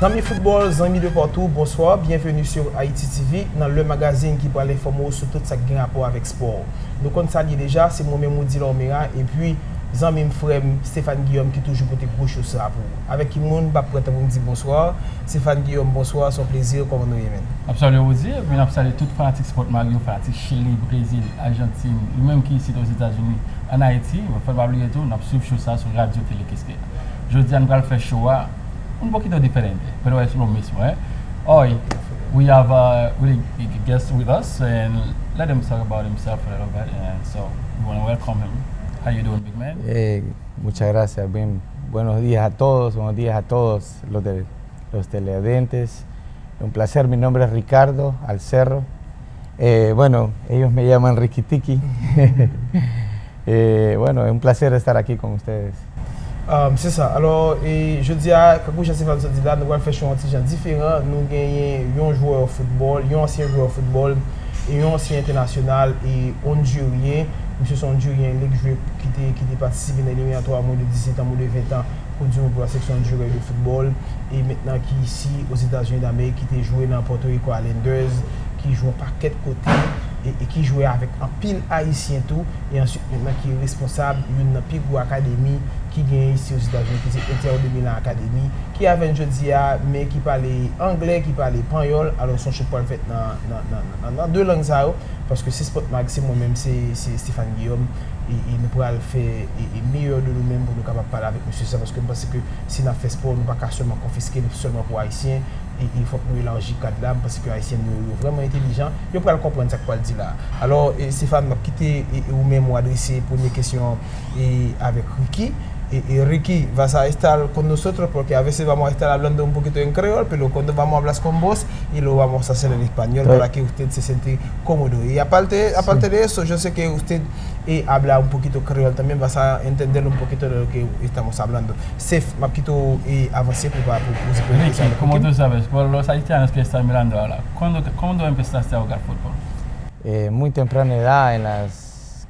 Amis football, amis de partout, bonsoir, bienvenue sur Haïti TV, dans le magazine qui parle informer sur tout ça qui a rapport avec sport. Nous comptons saluer déjà, c'est moi-même Moudi Lomera et puis Zami frère Stéphane Guillaume qui toujours côté gros chose ça pour. Avec qui monde pas prêt pour me dire bonsoir. Stéphane Guillaume, bonsoir, c'est un plaisir comment nous y mène. Absolument Moudi, puis on salue toute fanatique sport Mario, fanatique Chili, Brésil, Argentine, même qui ici aux États-Unis, en Haïti, on fait pas oublier tout, on a suivi ça sur radio télé qu'est-ce que. Je dis on va faire show un poquito diferente, pero es lo mismo, eh? Hoy we have a really guest with us, and let him talk about himself a little bit. And so we want to welcome him. How you doing, big man? Muchas gracias. Bien, buenos días a todos los televidentes. Un placer. Mi nombre es Ricardo Alcerro. Bueno, ellos me llaman Ricky Tiki. Bueno, es un placer estar aquí con ustedes. C'est ça. Alors, je dis à quand je suis là, nous allons faire un petit genre différent. Nous gagnons un joueur de football, un ancien joueur de football et un ancien international et hondurien. Monsieur son hondurien qui était participé à l'éliminatoire de 17 ans, de 20 ans pour la section hondurienne de football et maintenant qui est ici aux États-Unis d'Amérique, qui était joué dans Puerto Rico Islanders, qui joue un paquet de côtés et qui jouait avec un pile haïtien tout et ensuite maintenant qui est responsable d'une plus grande académie qui gagne ici aux États-Unis, qui est Inter de Milan Academy, qui avait un jeudi mais qui parlait anglais, qui parlait espagnol. Alors son choix le fait dans deux langues parce que c'est Sport Mag, c'est moi-même, c'est Stéphane Guillaume et nous pourrons le faire meilleur de nous-mêmes pour nous capables de parler avec monsieur ça parce que si on fait sport, nous ne pouvons pas seulement confisquer seulement pour haïtiens. Et il faut que nous élargissions le cadre là parce que les Haïtiens sont vraiment intelligents. Ils peuvent comprendre ce qu'on dit là. Alors, Stéphane m'a quitté ou même adressé la première question avec Ricky. Y Ricky, vas a estar con nosotros porque a veces vamos a estar hablando un poquito en creol, pero cuando vamos a hablar con vos y lo vamos a hacer en español para que usted se siente cómodo. Y aparte de eso, yo sé que usted habla un poquito creol, también vas a entender un poquito de lo que estamos hablando. Sef, me quito avancé para Ricky, como tú sabes, por los haitianos que están mirando ahora, ¿cuándo empezaste a jugar fútbol? Muy temprana edad,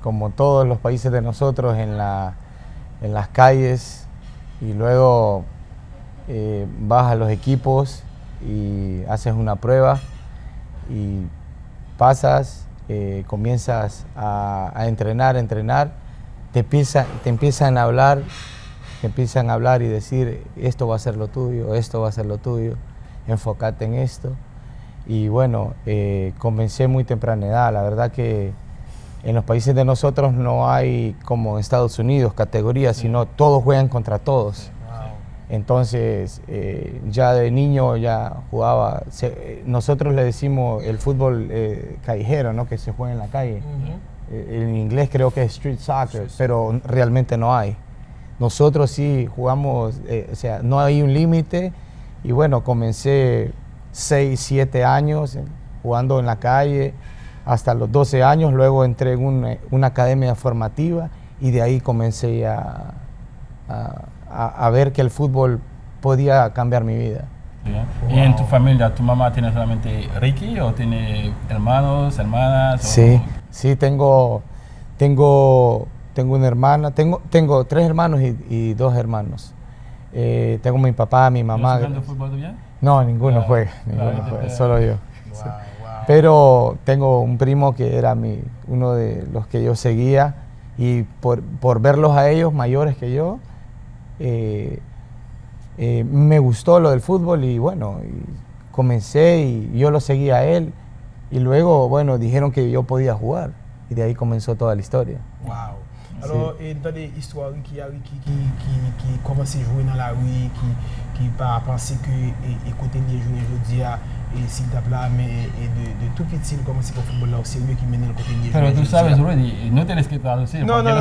como todos los países de nosotros, en las calles y luego vas a los equipos y haces una prueba y pasas, comienzas a entrenar, te empiezan a hablar y decir esto va a ser lo tuyo, enfócate en esto. Y bueno, comencé muy temprana edad, la verdad que en los países de nosotros no hay como en Estados Unidos categorías, sino todos juegan contra todos. Entonces, ya de niño ya jugaba, nosotros le decimos el fútbol callejero, ¿no? Que se juega en la calle. En inglés creo que es street soccer, pero realmente no hay. Nosotros sí jugamos, o sea, no hay un límite y bueno, comencé 6, 7 años jugando en la calle, hasta los 12 años, luego entré en una academia formativa y de ahí comencé a ver que el fútbol podía cambiar mi vida. Wow. ¿Y en tu familia, tu mamá tiene solamente Ricky o tiene hermanos, hermanas? Sí, tengo una hermana, tengo 3 hermanos y 2 hermanos. Tengo mi papá, mi mamá. ¿Estás jugando fútbol bien? No, ninguno juega, solo yo. Wow. Sí. Pero tengo un primo que era uno de los que yo seguía y por verlos a ellos mayores que yo, me gustó lo del fútbol y bueno, comencé y yo lo seguía a él y luego, bueno, dijeron que yo podía jugar y de ahí comenzó toda la historia. Wow. Alors, dans des histoires qui commence à jouer dans la rue, qui pas penser que côté des journées aujourd'hui et s'il t'a plu, mais de tout petit il commence au football là au sérieux qui mène le côté des Pero tú sabes, Rudy, no tienes que traducir, no, porque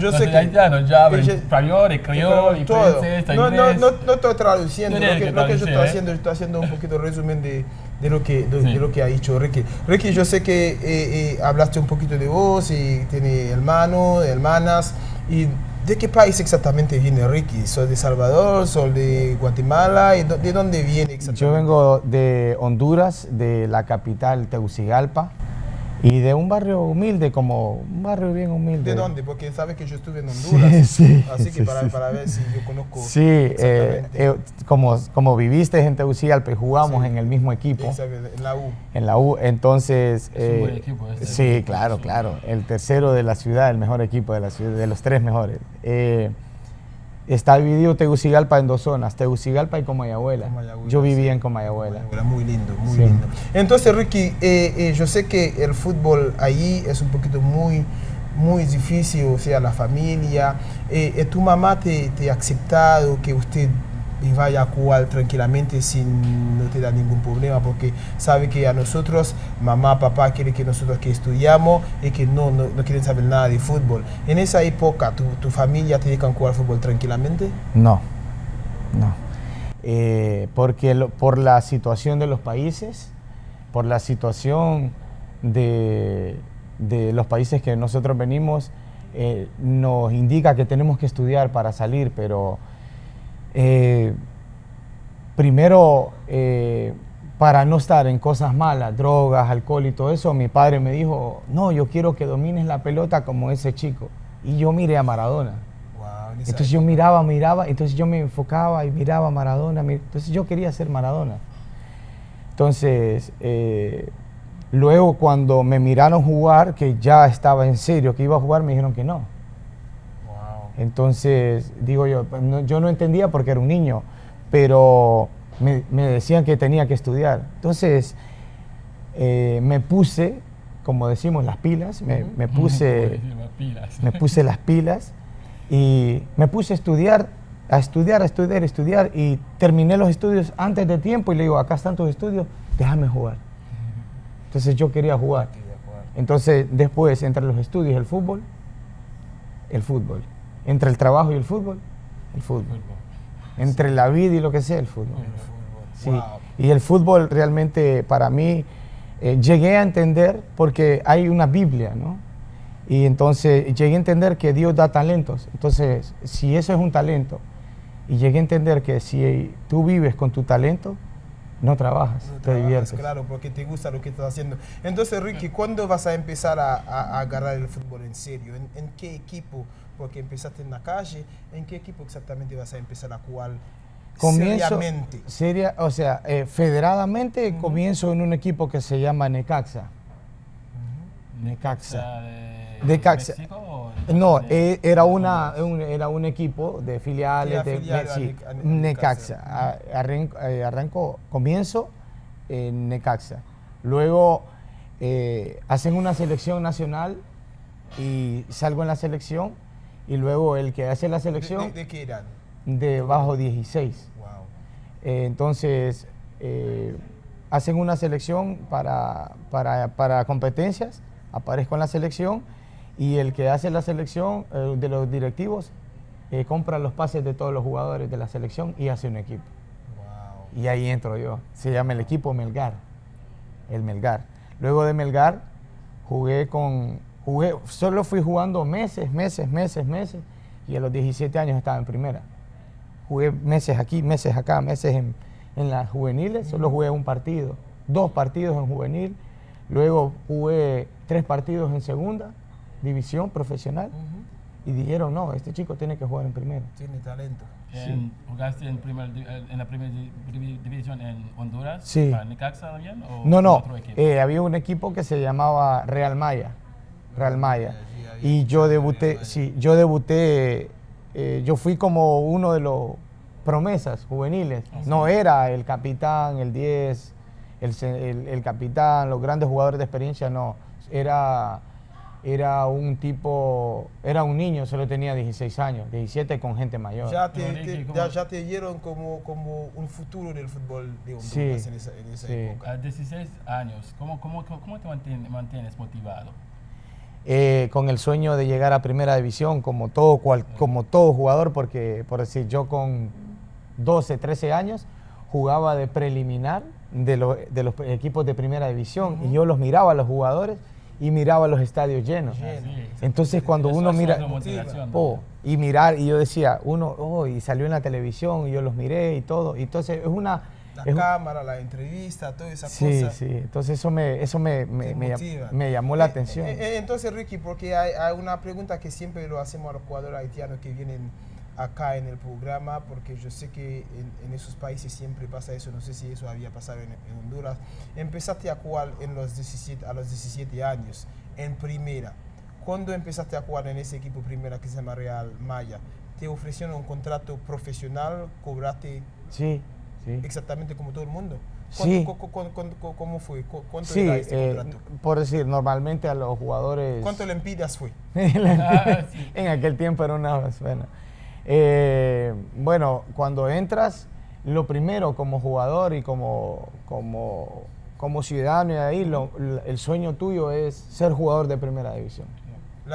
los haitianos ya hablan español, creol y francés, inglés. No estoy traduciendo, lo que yo estoy haciendo un poquito resumen de lo que ha dicho Ricky. Ricky, yo sé que hablaste un poquito de vos y tiene hermanos, hermanas. ¿Y de qué país exactamente viene Ricky? ¿Soy de Salvador? ¿Soy de Guatemala? ¿Y de dónde viene exactamente? Yo vengo de Honduras, de la capital Tegucigalpa. Y de un barrio humilde, como un barrio bien humilde. ¿De dónde? Porque sabes que yo estuve en Honduras. Sí, así que para ver si yo conozco. Sí, como viviste en Tegucigalpa, jugamos en el mismo equipo. Exacto, en la U. En la U, entonces. Es un buen equipo. Sí, claro, claro. El tercero de la ciudad, el mejor equipo de la ciudad, de los tres mejores. Está dividido Tegucigalpa en dos zonas, Tegucigalpa y Comayagüela. Yo vivía en Comayagüela. Muy lindo, muy lindo. Entonces, Ricky, yo sé que el fútbol ahí es un poquito muy difícil, o sea, la familia. ¿Tu mamá te ha aceptado que usted vaya a jugar tranquilamente sin no te da ningún problema? Porque sabe que a nosotros, mamá, papá quiere que nosotros que estudiamos y que no quieren saber nada de fútbol. En esa época, ¿tu familia te dejan jugar fútbol tranquilamente? No. Porque por la situación de los países, por la situación de los países que nosotros venimos, nos indica que tenemos que estudiar para salir, pero primero, para no estar en cosas malas, drogas, alcohol y todo eso, mi padre me dijo, no, yo quiero que domines la pelota como ese chico. Y yo miré a Maradona. Wow, entonces yo miraba, entonces yo me enfocaba y miraba a Maradona, entonces yo quería ser Maradona. Entonces, luego cuando me miraron jugar, que ya estaba en serio, que iba a jugar, me dijeron que no. Entonces, digo yo no entendía porque era un niño, pero me decían que tenía que estudiar. Entonces, me puse, como decimos, las pilas, me puse las pilas y me puse a estudiar y terminé los estudios antes de tiempo y le digo, acá están tus estudios, déjame jugar. Entonces yo quería jugar. Entonces, después, entre los estudios y el fútbol. Entre el trabajo y el fútbol. Entre la vida y lo que sea, el fútbol. Sí. Wow. Y el fútbol realmente para mí, llegué a entender, porque hay una Biblia, ¿no? Y entonces llegué a entender que Dios da talentos. Entonces, si eso es un talento, y llegué a entender que si tú vives con tu talento, no trabajas, te diviertes. Claro, porque te gusta lo que estás haciendo. Entonces, Ricky, ¿cuándo vas a empezar a agarrar el fútbol en serio? ¿En qué equipo? Porque empezaste en la calle. ¿En qué equipo exactamente vas a empezar a jugar seriamente? Federadamente comienzo en un equipo que se llama Necaxa. Necaxa. ¿De México? No, era un equipo de filiales de Necaxa. Comienzo en Necaxa. Luego hacen una selección nacional y salgo en la selección, y luego el que hace la selección... ¿De qué eran? De bajo 16. Wow. Entonces hacen una selección para competencias, aparezco en la selección, y el que hace la selección de los directivos compra los pases de todos los jugadores de la selección y hace un equipo. Wow. Y ahí entro yo. Se llama el equipo Melgar. El Melgar. Luego de Melgar solo fui jugando meses, y a los 17 años estaba en primera. Jugué meses aquí, meses acá, meses en las juveniles, solo jugué un partido, 2 partidos en juvenil, luego jugué 3 partidos en segunda división profesional, y dijeron, no, este chico tiene que jugar en primera. Tiene talento. Sí. ¿Jugaste en la primera división en Honduras? Sí. ¿Para Necaxa también? ¿O No, otro equipo? Había un equipo que se llamaba Real Maya. Y yo debuté, yo fui como uno de los promesas juveniles. No era el capitán, el 10, el capitán, los grandes jugadores de experiencia, no. Era un niño, solo tenía 16 años, 17 con gente mayor. Ya te dieron como un futuro del fútbol de Honduras en esa época. A 16 años, ¿cómo te mantienes motivado? Con el sueño de llegar a primera división, como todo jugador, porque, por decir, yo con 12, 13 años jugaba de preliminar de los equipos de primera división, y yo los miraba a los jugadores y miraba los estadios llenos. Entonces cuando uno mira y yo decía, y salió en la televisión y yo los miré y todo. Entonces es una La es- cámara, la entrevista, toda esa sí, cosa. sí, entonces eso me Motiva. me llamó la atención. Entonces, Ricky, porque hay una pregunta que siempre lo hacemos a los jugadores haitianos que vienen acá en el programa, porque yo sé que en esos países siempre pasa eso, no sé si eso había pasado en Honduras. Empezaste a jugar a los 17 años, en primera. ¿Cuándo empezaste a jugar en ese equipo primera que se llama Real Maya? ¿Te ofrecieron un contrato profesional? ¿Cobraste Sí, sí. exactamente como todo el mundo? Sí. ¿Cómo fue? ¿Cuánto Sí, era este contrato? por decir, normalmente a los jugadores... ¿Cuánto lempiras fue? Sí. En aquel tiempo era una bueno. Bueno, cuando entras, lo primero como jugador y como ciudadano de ahí, el sueño tuyo es ser jugador de primera división.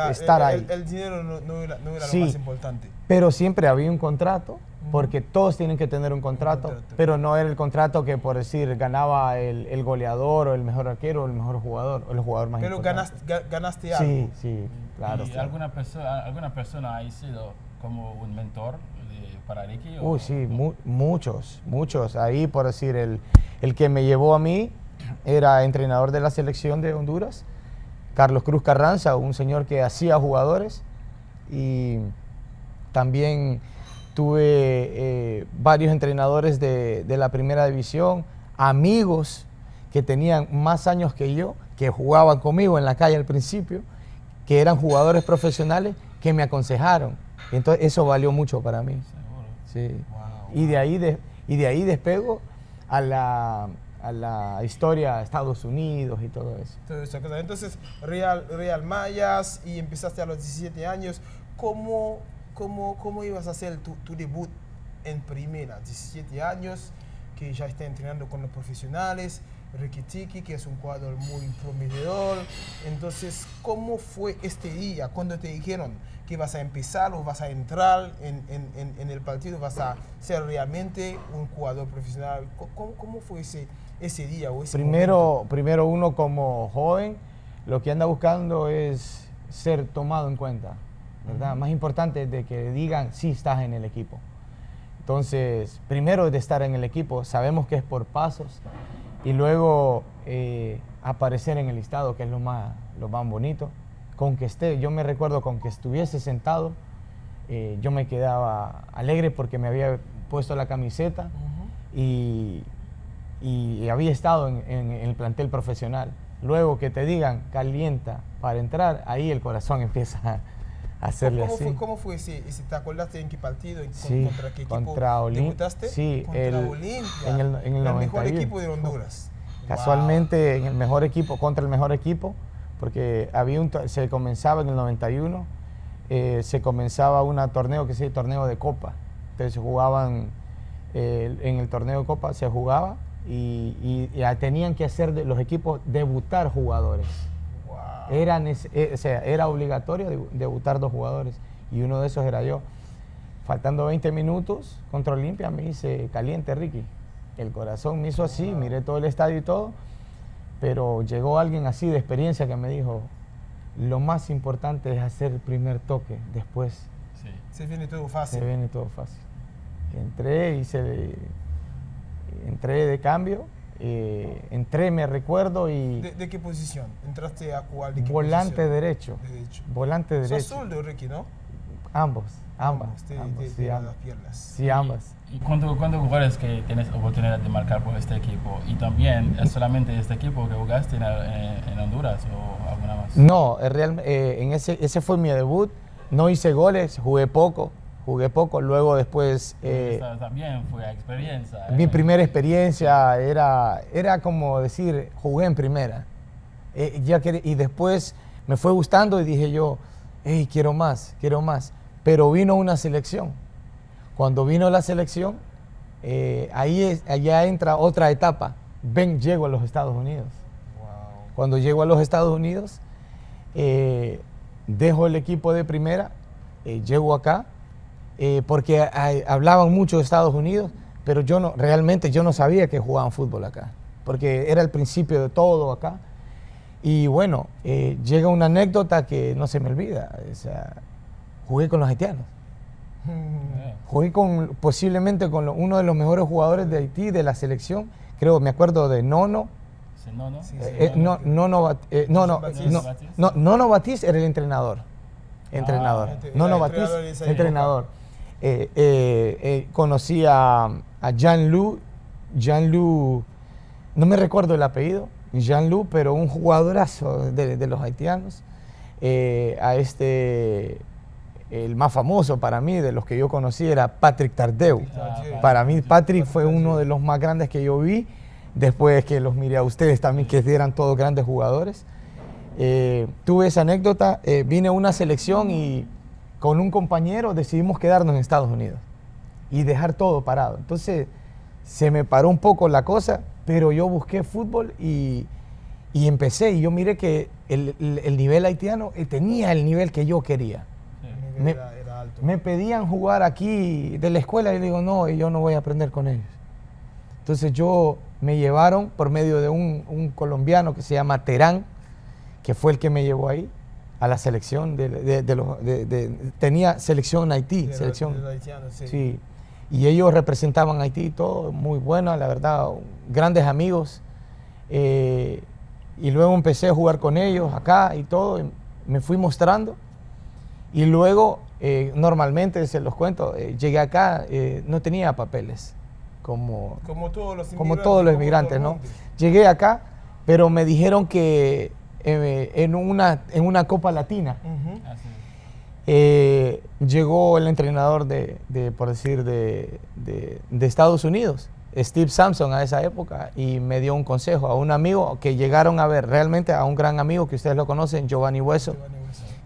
Estar ahí. El dinero no era Sí. lo más importante. Pero siempre había un contrato, porque todos tienen que tener un contrato, pero no era el contrato que, por decir, ganaba el goleador o el mejor arquero o el mejor jugador o el jugador más Pero importante. ganaste algo. Sí, sí, claro. ¿Y claro. alguna persona ha sido como un mentor para Ricky? Uy, sí, muchos. Ahí, por decir, el que me llevó a mí era entrenador de la selección de Honduras, Carlos Cruz Carranza, un señor que hacía jugadores, y también tuve varios entrenadores de la primera división, amigos que tenían más años que yo, que jugaban conmigo en la calle al principio, que eran jugadores profesionales, que me aconsejaron. Entonces eso valió mucho para mí. Seguro. Sí. Wow. Y de ahí despego a la historia de Estados Unidos y todo eso. Toda esa cosa. Entonces, Real Mayas, y empezaste a los 17 años. ¿Cómo ibas a hacer tu debut en primera? 17 años, que ya está entrenando con los profesionales. Ricky Tiki, que es un jugador muy prometedor. Entonces, ¿cómo fue este día cuando te dijeron que vas a empezar o vas a entrar en el partido, vas a ser realmente un jugador profesional? ¿Cómo fue ese día o ese momento? Primero uno como joven, lo que anda buscando es ser tomado en cuenta, ¿verdad? Más importante es de que digan, sí, estás en el equipo. Entonces, primero de estar en el equipo, sabemos que es por pasos, y luego aparecer en el listado, que es lo más bonito. Con que yo me recuerdo con que estuviese sentado, yo me quedaba alegre porque me había puesto la camiseta y había estado en el plantel profesional. Luego que te digan, calienta para entrar, ahí el corazón empieza a hacerle así. ¿Cómo fue ese? ¿Te acordaste en qué partido? Sí, ¿Contra qué equipo contra debutaste? Sí, contra Olimpia, en el 91. mejor equipo de Honduras. Casualmente en el mejor equipo, contra el mejor equipo, porque se comenzaba en el 91, se comenzaba un torneo que se llama torneo de Copa. Entonces se jugaban, en el torneo de Copa se jugaba y tenían que hacer los equipos debutar jugadores. Wow. Era obligatorio debutar 2 jugadores y uno de esos era yo. Faltando 20 minutos contra Olimpia me dice, caliente Ricky. El corazón me hizo así, miré todo el estadio y todo, pero llegó alguien así de experiencia que me dijo, lo más importante es hacer el primer toque, después Sí. Se viene todo fácil. se viene todo fácil. Entré de cambio, me recuerdo, y ¿De qué posición? ¿Entraste a jugar de qué volante posición? derecho. Derecho. Volante Sos derecho. zurdo, Ricky, ¿no? Ambos. Te Sí, dan ambas. las piernas. Sí, ambas. ¿Y cuántos jugadores que tienes oportunidad de marcar por este equipo? Y también, ¿es solamente este equipo que jugaste en Honduras o alguna más? No, ese fue mi debut. No hice goles, jugué poco. Luego después... También fue experiencia. mi primera experiencia era como decir, jugué en primera. Y después me fue gustando y dije yo, hey, quiero más. Pero vino una selección. Cuando vino la selección, allá entra otra etapa. Llego a los Estados Unidos. Wow. Cuando llego a los Estados Unidos, dejo el equipo de primera, llego acá, porque hablaban mucho de Estados Unidos, pero realmente yo no sabía que jugaban fútbol acá, porque era el principio de todo acá. Y bueno, llega una anécdota que no se me olvida. O sea, jugué con los haitianos. Jugué posiblemente con uno de los mejores jugadores de Haití, de la selección. Creo, me acuerdo de Nono. Nono Batiste era el entrenador. Nono Batiste, entrenador. Conocí a Jean-Lou, no me recuerdo el apellido, Jean-Lou, pero un jugadorazo de los haitianos. El más famoso para mí, de los que yo conocí, era Patrick Tardeu. Para mí, Patrick fue uno de los más grandes que yo vi, después que los miré a ustedes también, que eran todos grandes jugadores. Tuve esa anécdota, vine a una selección y con un compañero decidimos quedarnos en Estados Unidos y dejar todo parado. Entonces, se me paró un poco la cosa, pero yo busqué fútbol y empecé, y yo miré que el nivel haitiano tenía el nivel que yo quería. Era alto. Me pedían jugar aquí de la escuela y digo, no, yo no voy a aprender con ellos. Entonces me llevaron por medio de un colombiano que se llama Terán, que fue el que me llevó ahí a la selección tenía selección Haití, selección haitiano, sí. Sí. Y ellos representaban a Haití, todo muy bueno, la verdad, grandes amigos. Y luego empecé a jugar con ellos acá y todo, y me fui mostrando. Y luego, normalmente, se los cuento, llegué acá, no tenía papeles, como todos los inmigrantes, ¿no? Llegué acá, pero me dijeron que en una Copa Latina, llegó el entrenador de Estados Unidos, Steve Sampson, a esa época, y me dio un consejo a un amigo que llegaron a ver, realmente a un gran amigo que ustedes lo conocen, Giovanni Hueso,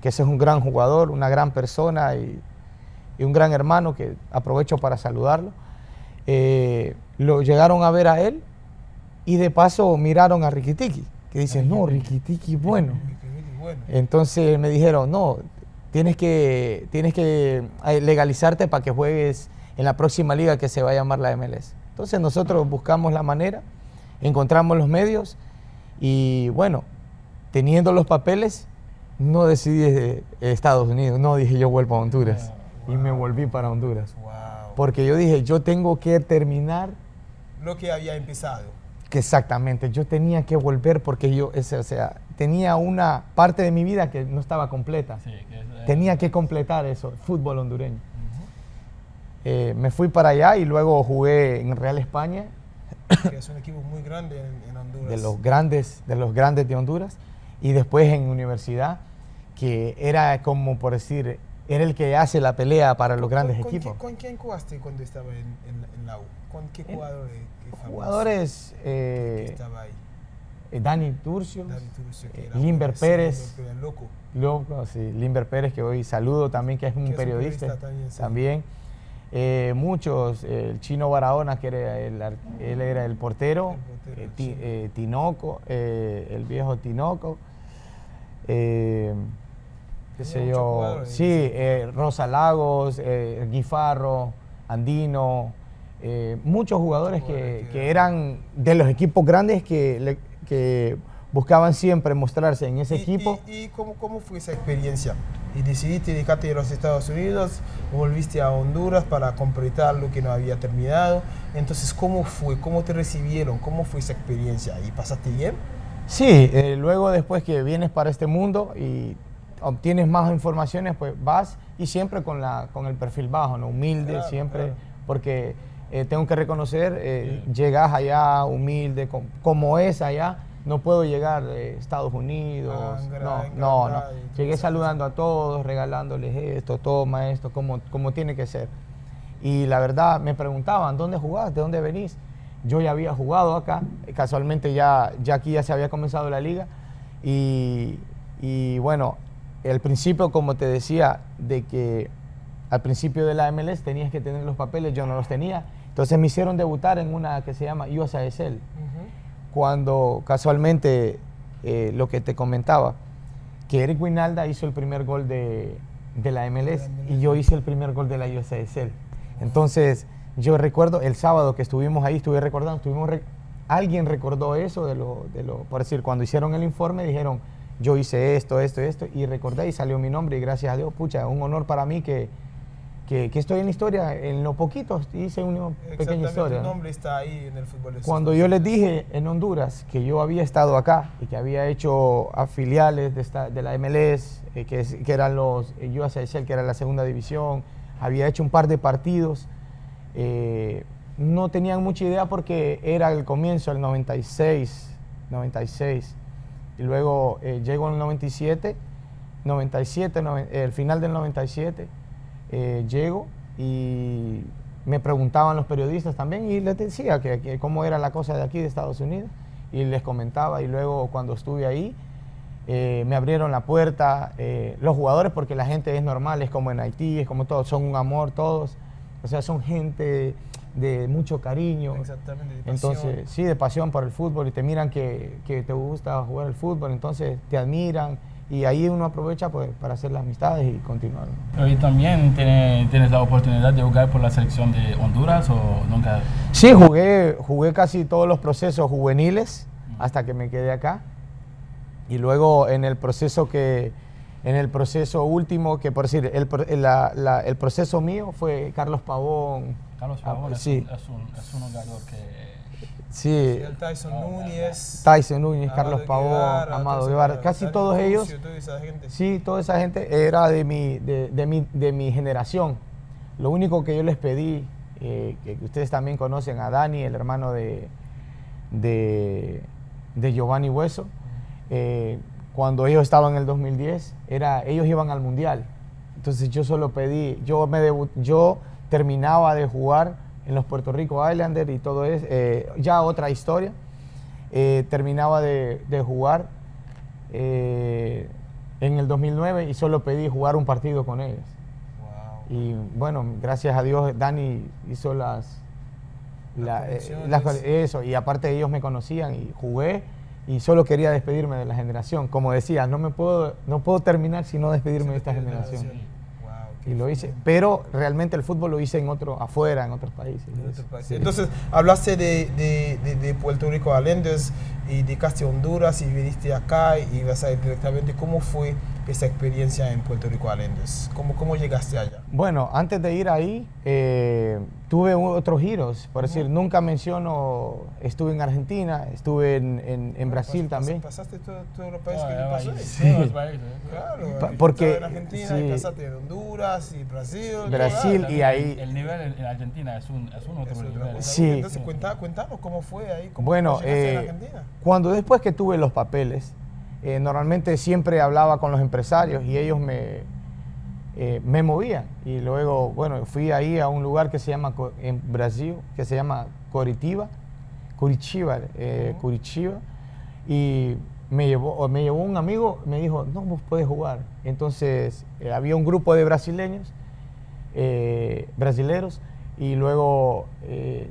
que ese es un gran jugador, una gran persona y un gran hermano, que aprovecho para saludarlo. Lo llegaron a ver a él y de paso miraron a Ricky-Tiki, que dicen, no, Ricky-Tiki bueno. Entonces me dijeron, no, tienes que legalizarte para que juegues en la próxima liga que se va a llamar la MLS. Entonces nosotros buscamos la manera, encontramos los medios y bueno, teniendo los papeles, no decidí de Estados Unidos, no, dije yo vuelvo a Honduras. Y me volví para Honduras. Porque yo dije, yo tengo que terminar lo que había empezado. Que exactamente, yo tenía que volver porque yo, tenía una parte de mi vida que no estaba completa. Sí, tenía que completar eso, fútbol hondureño. Me fui para allá y luego jugué en Real España. Que es un equipo muy grande en Honduras. De los grandes de Honduras. Y después en universidad, que era como por decir, era el que hace la pelea para los grandes equipos. ¿Con quién jugaste cuando estaba en la U? ¿Con qué jugadores? Jugadores, estaba ahí? Dani Turcio, Limber Pérez, loco, sí, Limber Pérez, que hoy saludo también, que es un periodista también. Muchos, el Chino Barahona, que él era el portero, Tinoco, el viejo Tinoco, qué sé yo, sí, Rosa Lagos, Guifarro, Andino, muchos jugadores que eran de los equipos grandes que buscaban siempre mostrarse en ese equipo. ¿Y cómo fue esa experiencia? Y decidiste dedicarte a los Estados Unidos, volviste a Honduras para completar lo que no había terminado. Entonces, ¿cómo fue? ¿Cómo te recibieron? ¿Cómo fue esa experiencia? ¿Y pasaste bien? Sí, luego después que vienes para este mundo y obtienes más informaciones, pues vas y siempre con el perfil bajo, ¿no? Humilde, claro, siempre, claro. Porque tengo que reconocer, llegas allá humilde, como es allá. No puedo llegar de Estados Unidos, no. Llegué saludando a todos, regalándoles esto, toma esto, como tiene que ser. Y la verdad, me preguntaban, ¿dónde jugás? ¿De dónde venís? Yo ya había jugado acá, casualmente ya aquí ya se había comenzado la liga. Y bueno, al principio, como te decía, de que al principio de la MLS tenías que tener los papeles, yo no los tenía. Entonces me hicieron debutar en una que se llama USASL. Cuando casualmente, lo que te comentaba, que Eric Winalda hizo el primer gol de la MLS y yo hice el primer gol de la USASL. Entonces, yo recuerdo el sábado que estuvimos ahí, alguien recordó eso por decir, cuando hicieron el informe dijeron, yo hice esto, y recordé y salió mi nombre y gracias a Dios, pucha, un honor para mí que que estoy en la historia, en lo poquito hice una pequeña historia. Tu ¿no? nombre está ahí en el fútbol. Cuando yo les dije en Honduras que yo había estado acá y que había hecho afiliales de la MLS, que eran los USHL, que era la segunda división, había hecho un par de partidos, no tenían mucha idea porque era el comienzo, el 96, y luego llegó el 97, el final del 97, llego y me preguntaban los periodistas también y les decía que cómo era la cosa de aquí de Estados Unidos y les comentaba, y luego cuando estuve ahí me abrieron la puerta los jugadores, porque la gente es normal, es como en Haití, es como todos, son un amor todos, o sea, son gente de mucho cariño. Exactamente, de pasión. Entonces, sí, de pasión por el fútbol, y te miran que te gusta jugar el fútbol, entonces te admiran. Y ahí uno aprovecha pues, para hacer las amistades y continuar. Pero ¿y también tienes la oportunidad de jugar por la selección de Honduras o nunca? Sí, jugué casi todos los procesos juveniles hasta que me quedé acá. Y luego en el proceso último, que por decir, el proceso mío fue Carlos Pavón. Carlos Pavón sí. es un jugador que... Sí, el Tyson Núñez, Carlos Pavón, Amado Guevara, casi todos ellos. Toda esa gente. Sí, toda esa gente era de mi generación. Lo único que yo les pedí, que ustedes también conocen a Dani, el hermano de Giovanni Hueso, cuando ellos estaban en el 2010, ellos iban al Mundial. Entonces yo solo pedí, yo terminaba de jugar en los Puerto Rico Islanders y todo eso, ya otra historia. Terminaba de jugar en el 2009 y solo pedí jugar un partido con ellos. Wow. Y bueno, gracias a Dios Dani hizo eso, y aparte ellos me conocían y jugué y solo quería despedirme de la generación. Como decía, no puedo terminar sin no despedirme de esta generación. Y lo hice, pero realmente el fútbol lo hice afuera, en otros países. Sí. Entonces, hablaste de Puerto Rico Islanders y dedicaste a Honduras y viniste acá y vas a ir directamente. ¿Cómo fue esa experiencia en Puerto Rico Islanders? ¿Cómo llegaste allá? Bueno, antes de ir ahí, tuve otros giros. Por decir, nunca menciono, estuve en Argentina, estuve en Brasil también. ¿Pasaste todos los países que yo pasé? Sí. Claro, porque en Argentina, y pasaste en Honduras y Brasil. Y ahí... El nivel en Argentina es un otro nivel. Sí. Entonces, cuéntanos cómo fue ahí. ¿Cómo llegaste en Argentina? Después que tuve los papeles, normalmente siempre hablaba con los empresarios y ellos me movían. Y luego, bueno, fui ahí a un lugar que se llama, en Brasil, que se llama Curitiba, y me llevó un amigo, me dijo, no, vos puedes jugar. Entonces, había un grupo de brasileños, brasileros, y luego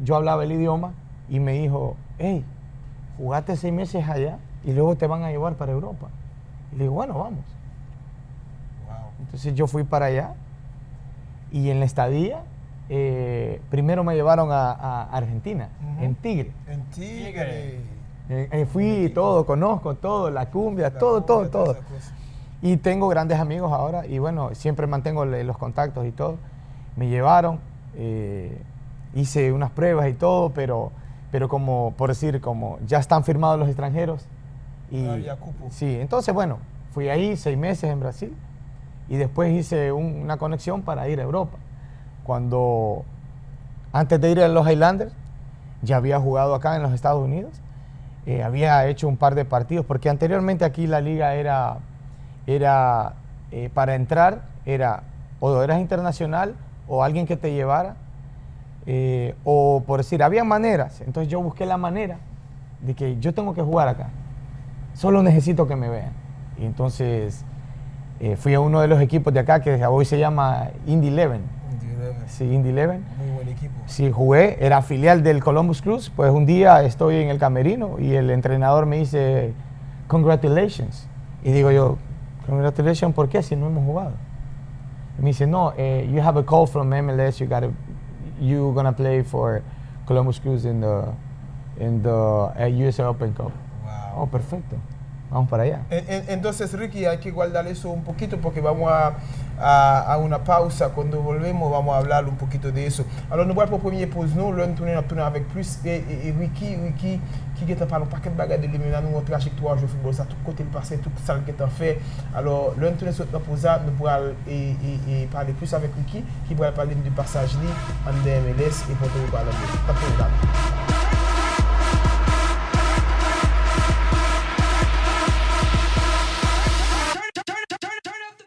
yo hablaba el idioma y me dijo, hey, jugaste 6 meses allá y luego te van a llevar para Europa. Y le digo, bueno, vamos. Wow. Entonces yo fui para allá y en la estadía, primero me llevaron a Argentina, en Tigre. En Tigre. Fui todo, conozco todo, la cumbia, todo. Y tengo grandes amigos ahora y bueno, siempre mantengo los contactos y todo. Me llevaron, hice unas pruebas y todo, pero como, por decir, como ya están firmados los extranjeros. Sí, entonces bueno, fui ahí 6 meses en Brasil y después hice una conexión para ir a Europa. Antes de ir a los Highlanders, ya había jugado acá en los Estados Unidos, había hecho un par de partidos, porque anteriormente aquí la liga era para entrar, o eras internacional o alguien que te llevara, o por decir, había maneras. Entonces yo busqué la manera de que yo tengo que jugar acá, solo necesito que me vean. Y entonces fui a uno de los equipos de acá que hoy se llama Indy 11. Sí, Indy 11. Muy buen equipo. Sí, jugué, era filial del Columbus Crews. Pues un día estoy en el camerino y el entrenador me dice, congratulations. Y digo yo, congratulations, ¿por qué? Si no hemos jugado. Y me dice, no, you have a call from MLS, you're gonna play for Columbus Crews in the USA Open Cup. Wow. Oh, perfecto. vamos para allá. Entonces, Ricky, hay que guardar eso un poquito porque vamos a una pausa. Cuando volvemos vamos a hablar un poquito de eso. Alors, nous allons pour première pause, nous tourner avec plus et Ricky qui est parlé un paquet de bagages de lui, nous montre trajectoire de football, ça tout côté le passé, tout ça qui est fait. Alors, l'un tourner sur notre pause, nous pourrons parler plus avec Ricky qui pourra parler du passage en MLS et pour tout parler de